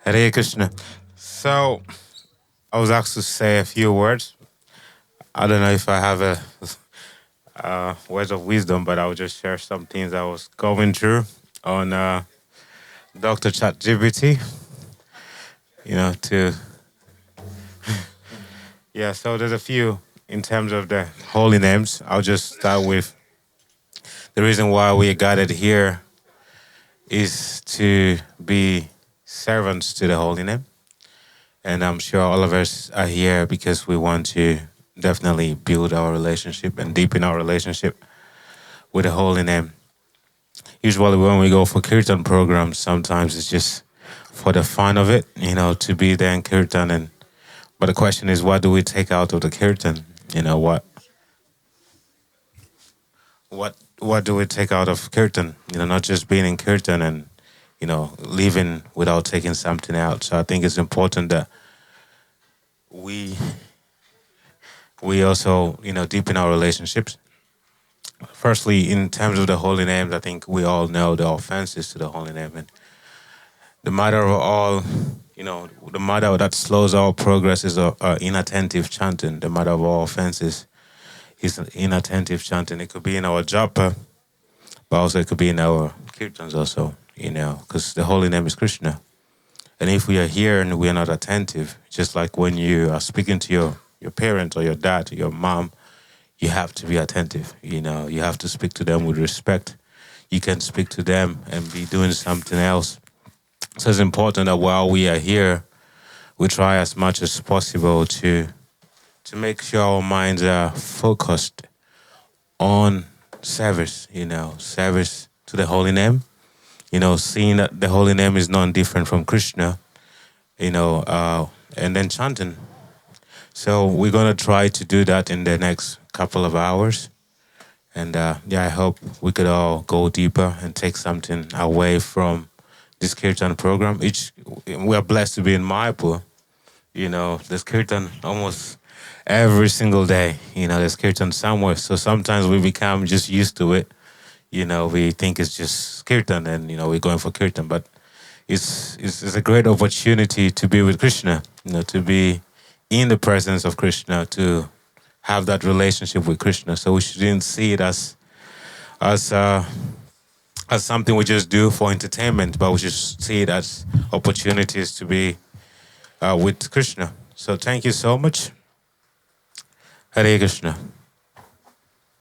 Hare Krishna. So I was asked to say a few words. I don't know if I have a words of wisdom, but I'll just share some things I was going through on Dr. ChatGPT. To yeah. So there's a few in terms of the holy names. I'll just start with the reason why we gathered here is to be servants to the holy name. And I'm sure all of us are here because we want to definitely build our relationship and deepen our relationship with the holy name. Usually, when we go for Kirtan programs, sometimes it's just for the fun of it, to be there in Kirtan. But the question is, what do we take out of the Kirtan? What do we take out of Kirtan? Not just being in Kirtan and leaving without taking something out. So I think it's important that we also deepen our relationships. Firstly, in terms of the holy names, I think we all know the offenses to the holy name, and the matter of all, the matter that slows our progress is inattentive chanting. The matter of all offenses is inattentive chanting. It could be in our japa, but also it could be in our kirtans also, because the holy name is Krishna. And if we are here and we are not attentive, just like when you are speaking to your parents or your dad or your mom, you have to be attentive. You have to speak to them with respect. You can speak to them and be doing something else. So it's important that while we are here, we try as much as possible to make sure our minds are focused on service, service to the holy name. Seeing that the holy name is not different from Krishna, and then chanting. So we're going to try to do that in the next couple of hours. And I hope we could all go deeper and take something away from this Kirtan program. We are blessed to be in Mayapur. There's Kirtan almost every single day. There's Kirtan somewhere. So sometimes we become just used to it. We think it's just Kirtan and, we're going for Kirtan. But it's a great opportunity to be with Krishna, to be in the presence of Krishna, to have that relationship with Krishna. So we shouldn't see it as something we just do for entertainment, but we should see it as opportunities to be with Krishna. So thank you so much. Hare Krishna.